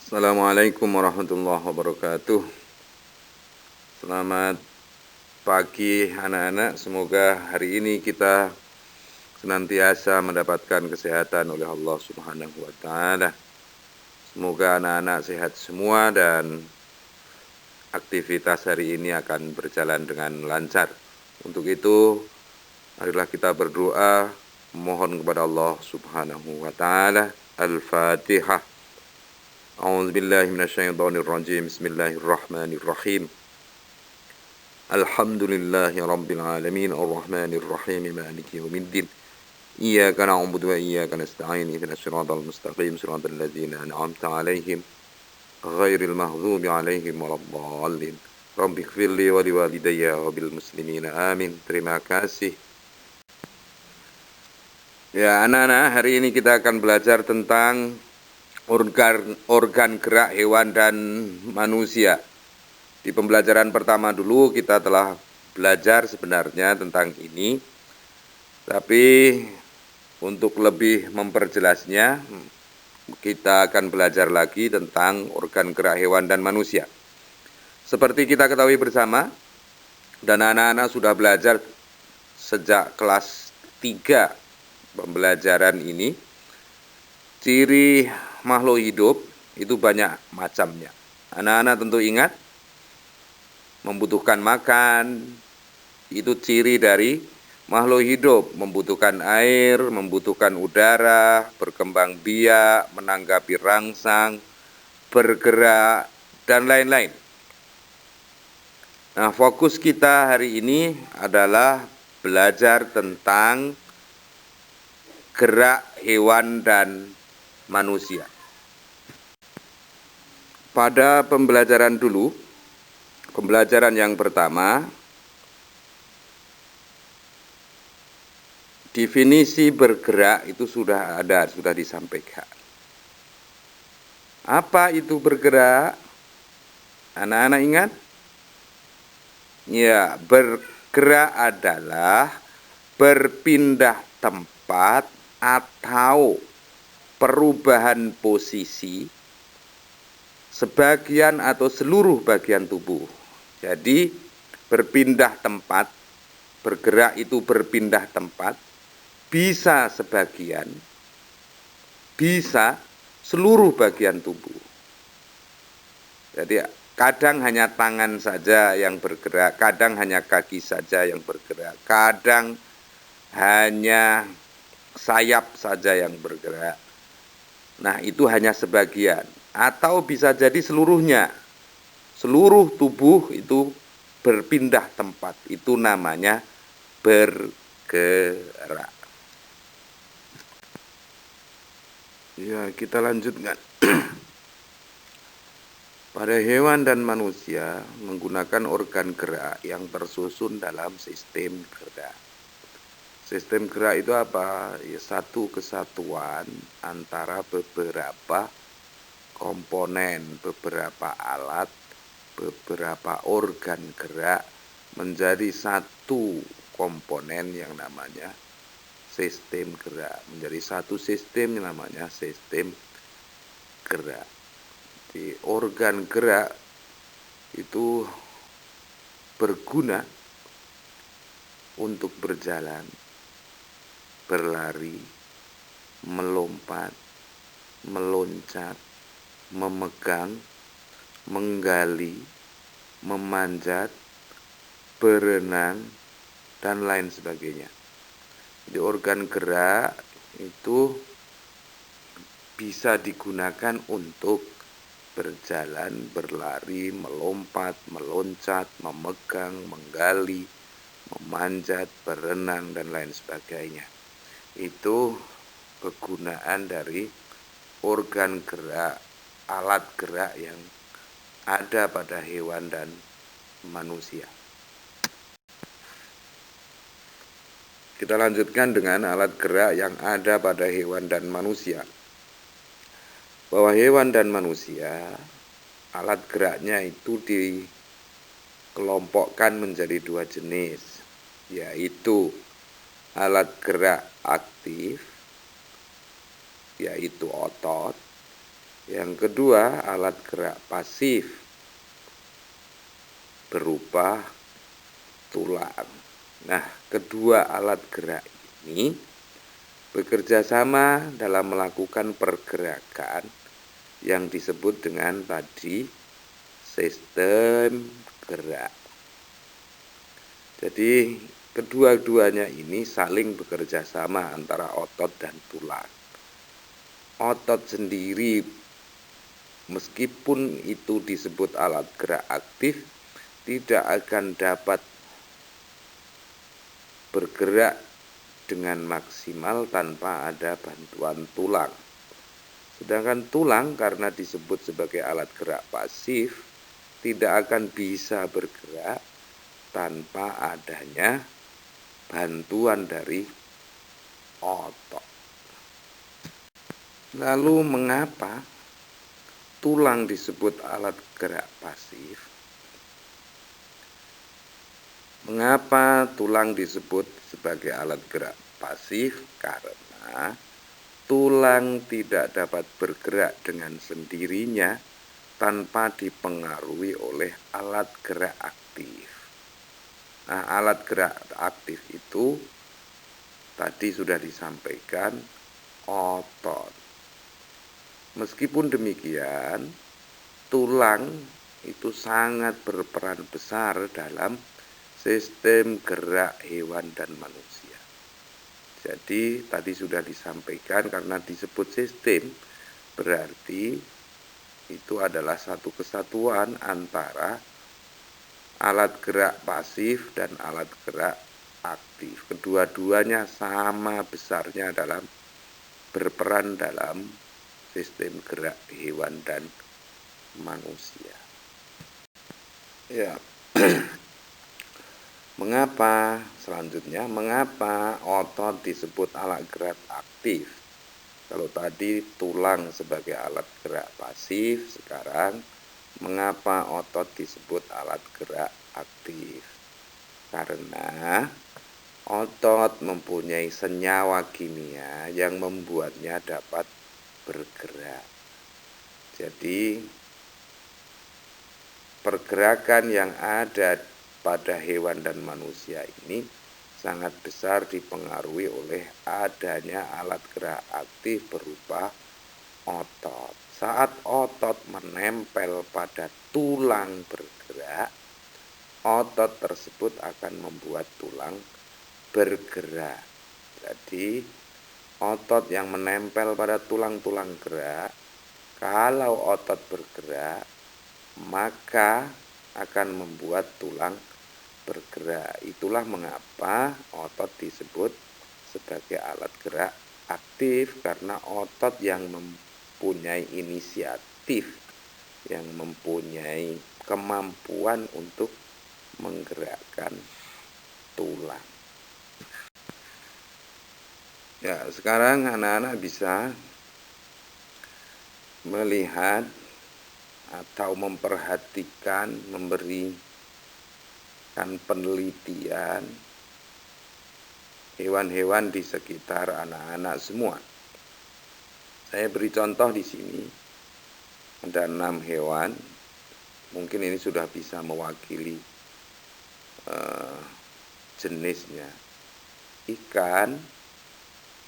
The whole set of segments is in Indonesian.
Assalamualaikum warahmatullahi wabarakatuh. Selamat pagi anak-anak. Semoga hari ini kita senantiasa mendapatkan kesehatan oleh Allah Subhanahu wa taala. Semoga anak-anak sehat semua dan aktivitas hari ini akan berjalan dengan lancar. Untuk itu, marilah kita berdoa mohon kepada Allah Subhanahu wa taala. Al-Fatihah. أعوذ بالله من الشيطان الرجيم بسم الله الرحمن الرحيم الحمد لله رب العالمين الرحمن الرحيم مالك يوم الدين إياك نعبد وإياك نستعين اهدنا الصراط المستقيم صراط الذين أنعمت عليهم غير المغضوب عليهم ولا الضالين رب اغفر لي ولوالدي وبالمسلمين آمين. Terima kasih. Ya anak-anak, hari ini kita akan belajar tentang organ gerak hewan dan manusia. Di pembelajaran pertama dulu kita telah belajar sebenarnya tentang ini. Tapi untuk lebih memperjelasnya, kita akan belajar lagi tentang organ gerak hewan dan manusia. Seperti kita ketahui bersama, dan anak-anak sudah belajar sejak kelas 3 pembelajaran ini, ciri makhluk hidup itu banyak macamnya. Anak-anak tentu ingat, membutuhkan makan, itu ciri dari makhluk hidup. Membutuhkan air, membutuhkan udara, berkembang biak, menanggapi rangsang, bergerak, dan lain-lain. Nah, fokus kita hari ini adalah belajar tentang gerak hewan dan manusia. Pada pembelajaran dulu, pembelajaran yang pertama, definisi bergerak itu sudah ada, sudah disampaikan. Apa itu bergerak? Anak-anak ingat? Ya, bergerak adalah berpindah tempat atau perubahan posisi sebagian atau seluruh bagian tubuh. Jadi berpindah tempat, bergerak itu berpindah tempat, bisa sebagian, bisa seluruh bagian tubuh. Jadi kadang hanya tangan saja yang bergerak, kadang hanya kaki saja yang bergerak, kadang hanya sayap saja yang bergerak. Nah, itu hanya sebagian. Atau bisa jadi seluruhnya. Seluruh tubuh itu berpindah tempat. Itu namanya bergerak. Ya, kita lanjutkan. Pada hewan dan manusia menggunakan organ gerak yang tersusun dalam sistem gerak. Sistem gerak itu apa? Ya, satu kesatuan antara beberapa komponen, beberapa alat, beberapa organ gerak menjadi satu komponen yang namanya sistem gerak. Menjadi satu sistem yang namanya sistem gerak. Di organ gerak itu berguna untuk berjalan, berlari, melompat, meloncat, memegang, menggali, memanjat, berenang, dan lain sebagainya. Di organ gerak itu bisa digunakan untuk berjalan, berlari, melompat, meloncat, memegang, menggali, memanjat, berenang, dan lain sebagainya. Itu kegunaan dari organ gerak, alat gerak yang ada pada hewan dan manusia. Kita lanjutkan dengan alat gerak yang ada pada hewan dan manusia. Bahwa hewan dan manusia, alat geraknya itu dikelompokkan menjadi dua jenis, yaitu alat gerak aktif, yaitu otot, Yang kedua, alat gerak pasif berupa tulang. Nah, kedua alat gerak ini bekerja sama dalam melakukan pergerakan yang disebut dengan tadi sistem gerak. Jadi kedua-duanya ini saling bekerja sama antara otot dan tulang. Otot sendiri meskipun itu disebut alat gerak aktif, tidak akan dapat bergerak dengan maksimal tanpa ada bantuan tulang. Sedangkan tulang karena disebut sebagai alat gerak pasif, tidak akan bisa bergerak tanpa adanya bantuan dari otot. Lalu mengapa tulang disebut alat gerak pasif? Mengapa tulang disebut sebagai alat gerak pasif? Karena tulang tidak dapat bergerak dengan sendirinya tanpa dipengaruhi oleh alat gerak aktif. Nah, alat gerak aktif itu tadi sudah disampaikan otot. Meskipun demikian, tulang itu sangat berperan besar dalam sistem gerak hewan dan manusia. Jadi tadi sudah disampaikan karena disebut sistem, berarti itu adalah satu kesatuan antara alat gerak pasif dan alat gerak aktif. Kedua-duanya sama besarnya dalam berperan dalam sistem gerak hewan dan manusia. Ya. Mengapa selanjutnya? Mengapa otot disebut alat gerak aktif? Kalau tadi tulang sebagai alat gerak pasif, sekarang mengapa otot disebut alat gerak aktif? Karena otot mempunyai senyawa kimia yang membuatnya dapat bergerak. Jadi pergerakan yang ada pada hewan dan manusia ini sangat besar dipengaruhi oleh adanya alat gerak aktif berupa otot. Saat otot menempel pada tulang bergerak, otot tersebut akan membuat tulang bergerak. Jadi otot yang menempel pada tulang-tulang gerak, kalau otot bergerak, maka akan membuat tulang bergerak. Itulah mengapa otot disebut sebagai alat gerak aktif, karena otot yang mempunyai inisiatif, yang mempunyai kemampuan untuk menggerakkan tulang. Ya, sekarang anak-anak bisa melihat atau memperhatikan, memberikan penelitian hewan-hewan di sekitar anak-anak semua. Saya beri contoh di sini. Ada 6 hewan. Mungkin ini sudah bisa mewakili jenisnya. Ikan,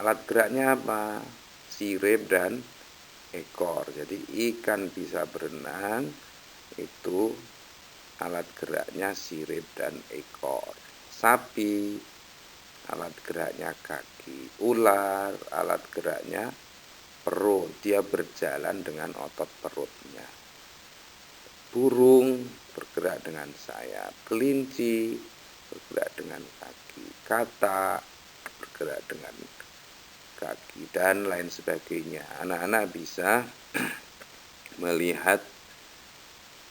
alat geraknya apa? Sirip dan ekor. Jadi ikan bisa berenang, itu alat geraknya sirip dan ekor. Sapi, alat geraknya kaki. Ular, alat geraknya perut. Dia berjalan dengan otot perutnya. Burung bergerak dengan sayap. Kelinci bergerak dengan kaki. Katak bergerak dengan kaki, dan lain sebagainya. Anak-anak bisa melihat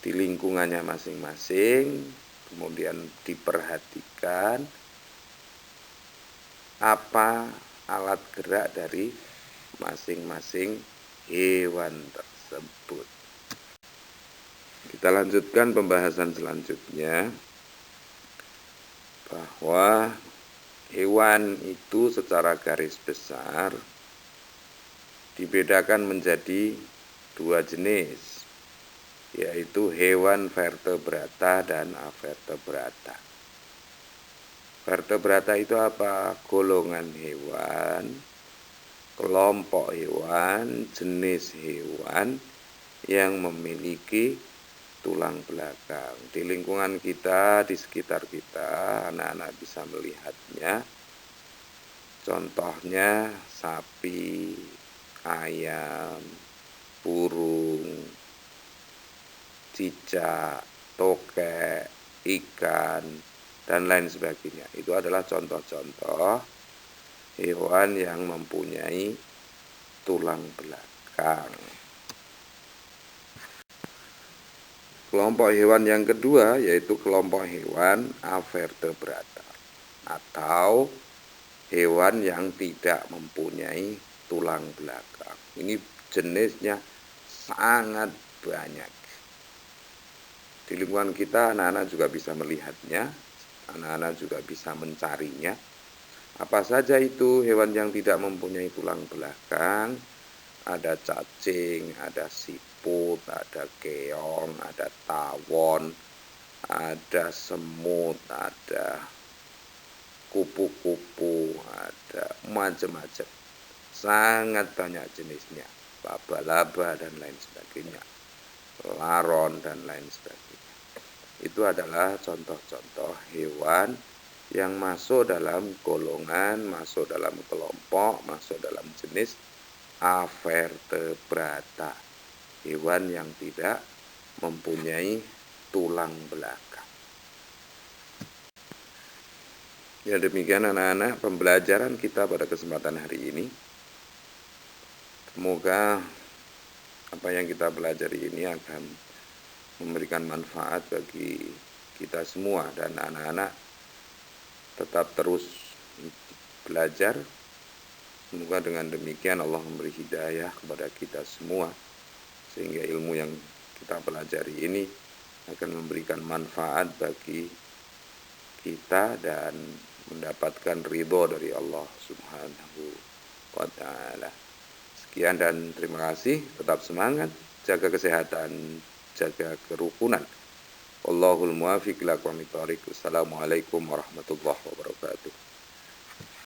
di lingkungannya masing-masing, kemudian diperhatikan apa alat gerak dari masing-masing hewan tersebut. Kita lanjutkan pembahasan selanjutnya, bahwa hewan itu secara garis besar dibedakan menjadi dua jenis, yaitu hewan vertebrata dan avertebrata. Vertebrata itu apa? Golongan hewan, kelompok hewan, jenis hewan yang memiliki tulang belakang. Di lingkungan kita, di sekitar kita, anak-anak bisa melihatnya. Contohnya sapi, ayam, burung, cicak, tokek, ikan, dan lain sebagainya. Itu adalah contoh-contoh hewan yang mempunyai tulang belakang. Kelompok hewan yang kedua yaitu kelompok hewan avertebrata atau hewan yang tidak mempunyai tulang belakang. Ini jenisnya sangat banyak. Di lingkungan kita anak-anak juga bisa melihatnya, anak-anak juga bisa mencarinya. Apa saja itu hewan yang tidak mempunyai tulang belakang? Ada cacing, ada siput, ada keong, ada tawon, ada semut, ada kupu-kupu, ada macam-macam. Sangat banyak jenisnya. Laba-laba dan lain sebagainya. Laron dan lain sebagainya. Itu adalah contoh-contoh hewan yang masuk dalam golongan, masuk dalam kelompok, masuk dalam jenis avertebrata. Hewan yang tidak mempunyai tulang belakang. Ya, demikian anak-anak pembelajaran kita pada kesempatan hari ini. Semoga apa yang kita pelajari ini akan memberikan manfaat bagi kita semua dan anak-anak tetap terus belajar. Semoga dengan demikian Allah memberi hidayah kepada kita semua sehingga ilmu yang kita pelajari ini akan memberikan manfaat bagi kita dan mendapatkan ridho dari Allah Subhanahu wa ta'ala. Sekian dan terima kasih. Tetap semangat, jaga kesehatan, jaga kerukunan. Wallahul muwaffiq ila aqwamit thoriq. Assalamualaikum warahmatullahi wabarakatuh.